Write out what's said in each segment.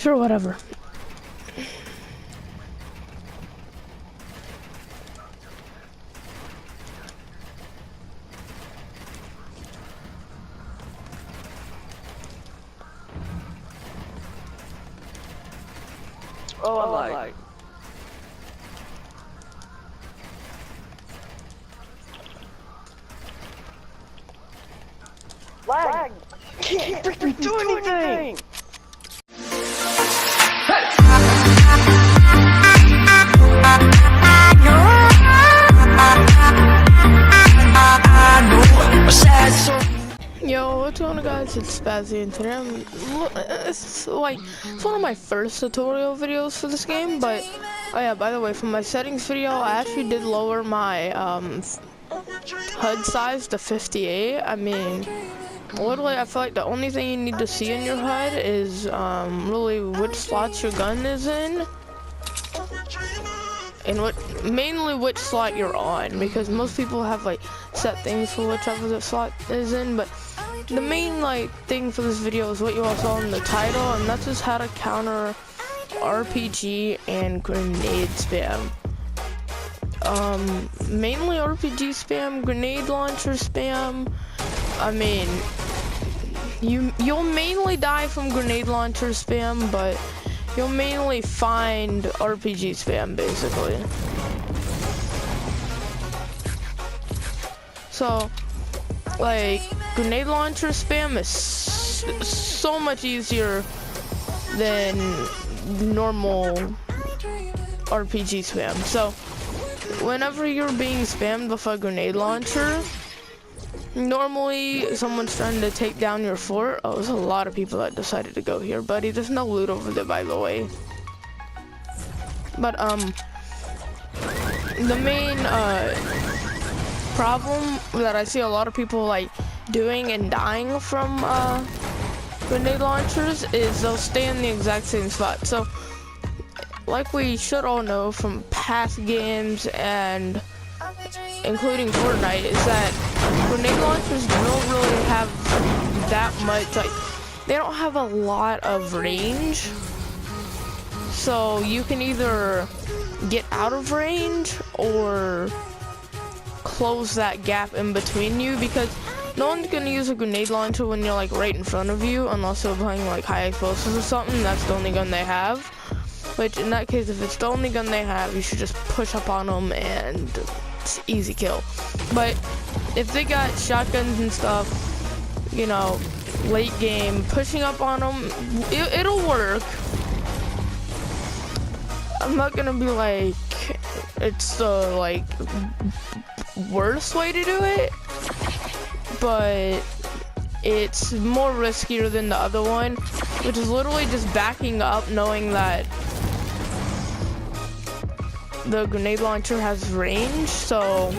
Sure, whatever. Oh, I'm like. Lag! Can't freaking do anything! Yo, what's going on, guys? It's Spazzy, and today it's one of my first tutorial videos for this game. But oh yeah, by the way, for my settings video, I actually did lower my HUD size to 58. I mean, literally, I feel like the only thing you need to see in your HUD is really which slots your gun is in, and mainly which slot you're on, because most people have like set things for whichever the slot is in. But the main thing for this video is what you all saw in the title, and that's just how to counter RPG and grenade spam. Mainly RPG spam, grenade launcher spam. I mean, you'll mainly die from grenade launcher spam, but you'll mainly find RPG spam, basically. So, like, grenade launcher spam is so much easier than normal RPG spam. So, whenever you're being spammed with a grenade launcher, normally someone's trying to take down your fort. Oh, there's a lot of people that decided to go here, buddy. There's no loot over there, by the way. But the main problem that I see a lot of people doing and dying from grenade launchers is they'll stay in the exact same spot. So, like we should all know from past games and including Fortnite, is that grenade launchers don't really have that much, they don't have a lot of range. So you can either get out of range or close that gap in between you, because no one's gonna use a grenade launcher when you're right in front of you, unless they're playing high explosives or something. That's the only gun they have. Which, in that case, if it's the only gun they have, you should just push up on them and it's easy kill. But if they got shotguns and stuff, you know, late game, pushing up on them, it'll work. I'm not gonna be it's the worst way to do it, but it's more riskier than the other one, which is literally just backing up knowing that the grenade launcher has range. So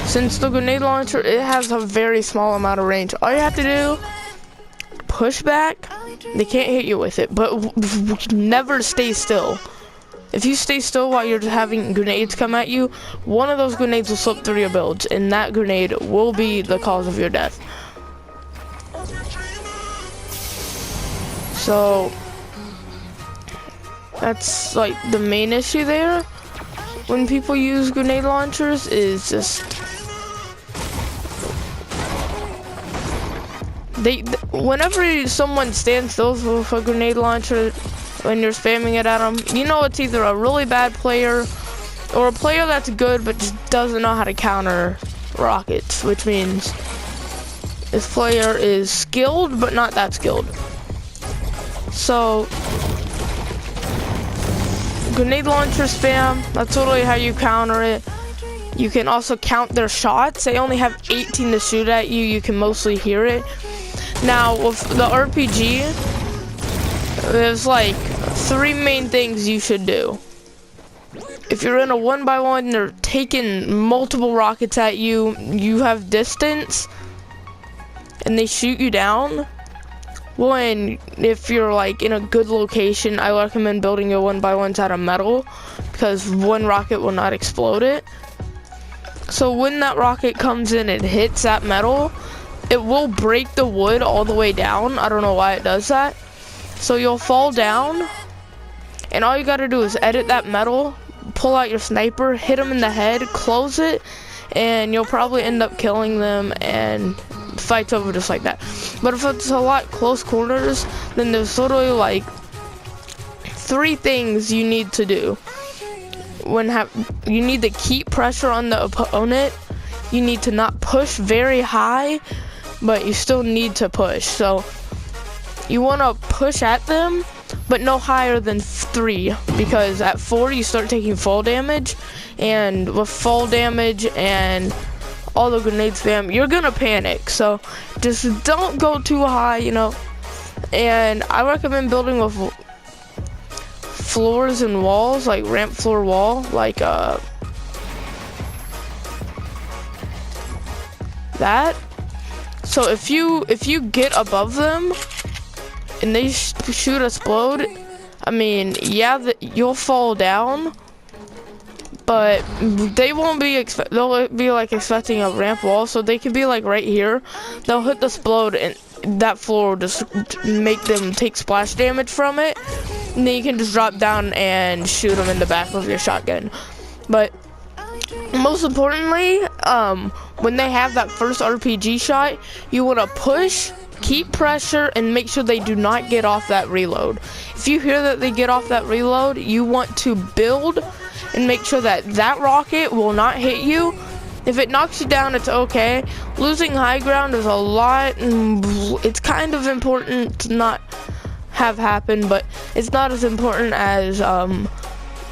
since the grenade launcher, it has a very small amount of range, all you have to do, push back, they can't hit you with it, but never stay still. If you stay still while you're having grenades come at you, one of those grenades will slip through your builds, and that grenade will be the cause of your death. So that's the main issue there when people use grenade launchers, is just whenever someone stands still with a grenade launcher, when you're spamming it at them, you know it's either a really bad player or a player that's good but just doesn't know how to counter rockets, which means this player is skilled but not that skilled. So grenade launcher spam, that's totally how you counter it. You can also count their shots. They only have 18 to shoot at you. You can mostly hear it. Now with the RPG, there's 3 main things you should do. If you're in a 1x1, they're taking multiple rockets at you, you have distance, and they shoot you down. One, if you're in a good location, I recommend building your 1x1s out of metal, because one rocket will not explode it. So when that rocket comes in and hits that metal, it will break the wood all the way down. I don't know why it does that. So you'll fall down, and all you gotta do is edit that metal, pull out your sniper, hit them in the head, close it, and you'll probably end up killing them, and fight's over just like that. But if it's a lot close quarters, then there's literally like 3 things you need to do. You need to keep pressure on the opponent. You need to not push very high, but you still need to push. So you want to push at them, but no higher than 3, because at 4 you start taking fall damage, and with fall damage and all the grenade spam, you're gonna panic. So just don't go too high, you know. And I recommend building with floors and walls, like ramp floor wall, like that. So if you get above them and they shoot explode, I mean, yeah, you'll fall down, but they won't be they'll be like expecting a ramp wall, so they could be like right here. They'll hit the explode, and that floor will just make them take splash damage from it, and then you can just drop down and shoot them in the back with your shotgun. But most importantly, when they have that first RPG shot, you want to push, keep pressure, and make sure they do not get off that reload. If you hear that they get off that reload, you want to build and make sure that that rocket will not hit you. If it knocks you down, it's okay. Losing high ground is a lot, and it's kind of important to not have happen, but it's not as important as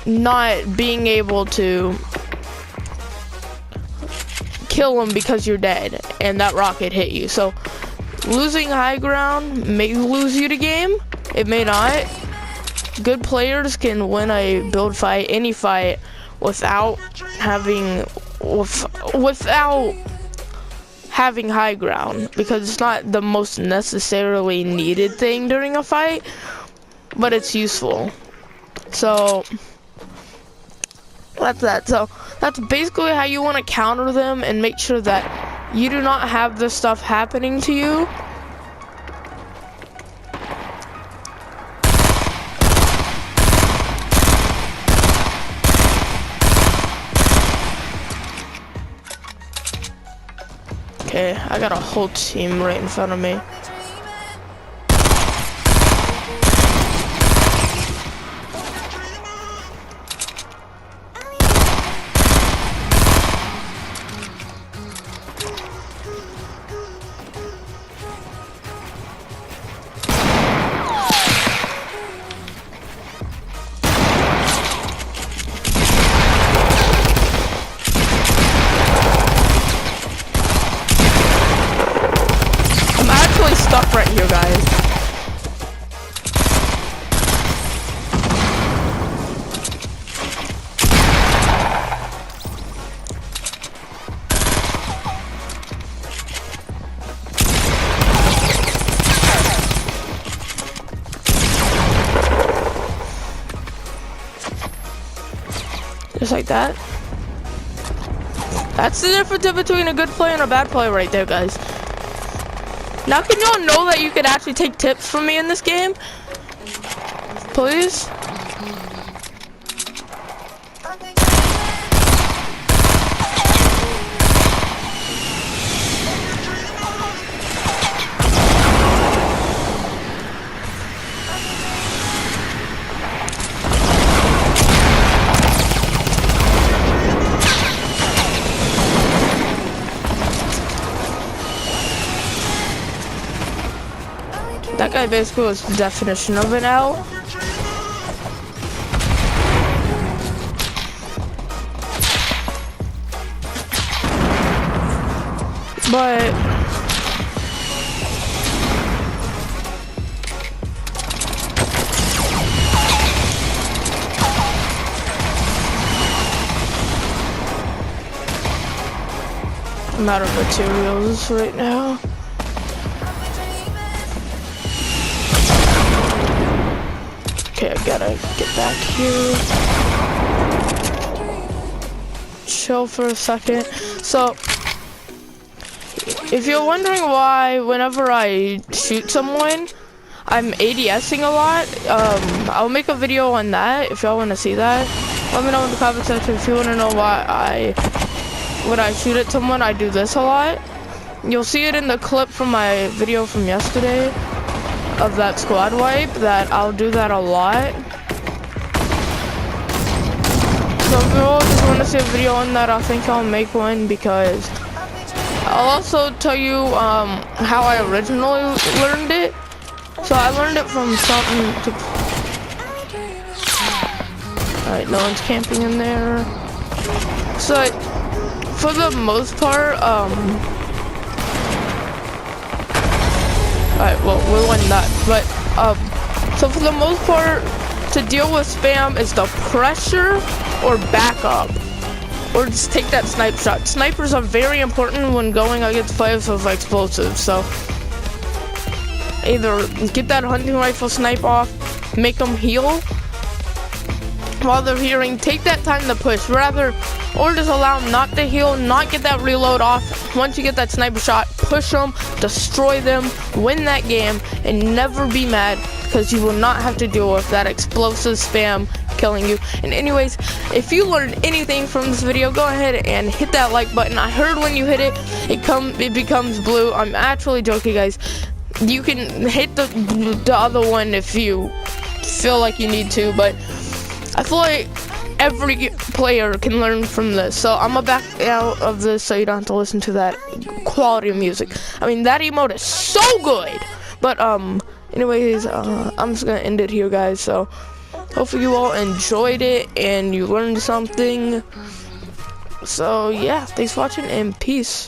not being able to kill them because you're dead and that rocket hit you. So losing high ground may lose you the game, it may not. Good players can win a build fight, any fight, without having high ground, because it's not the most necessarily needed thing during a fight, but it's useful. So that's that. So that's basically how you want to counter them and make sure that you do not have this stuff happening to you. Okay, I got a whole team right in front of me. Stuck right here, guys. Just like that. That's the difference between a good player and a bad player right there, guys. Now can y'all know that you could actually take tips from me in this game? Please? That guy basically was the definition of an L. But I'm out of materials right now. Okay, I gotta get back here. Chill for a second. So, if you're wondering why whenever I shoot someone, I'm ADSing a lot, I'll make a video on that if y'all want to see that. Let me know in the comment section if you want to know why when I shoot at someone, I do this a lot. You'll see it in the clip from my video from yesterday of that squad wipe, that I'll do that a lot. So if you all just want to see a video on that, I think I'll make one, because I'll also tell you how I originally learned it. So I learned it from something to... Alright, no one's camping in there. So for the most part, alright, well, we won that. But so for the most part, to deal with spam is the pressure or back up, or just take that snipe shot. Snipers are very important when going against players with explosives, so either get that hunting rifle snipe off, make them heal while they're healing, take that time to push, rather, or just allow them not to heal, not get that reload off. Once you get that sniper shot, push them, destroy them, win that game, and never be mad, because you will not have to deal with that explosive spam killing you. And anyways, if you learned anything from this video, go ahead and hit that like button. I heard when you hit it, it becomes blue. I'm actually joking, guys. You can hit the other one if you feel like you need to, but I feel like every player can learn from this. So I'm gonna back out of this so you don't have to listen to that quality of music. I mean, that emote is so good. But anyways, I'm just gonna end it here, guys. So hopefully you all enjoyed it and you learned something. So yeah, thanks for watching and peace.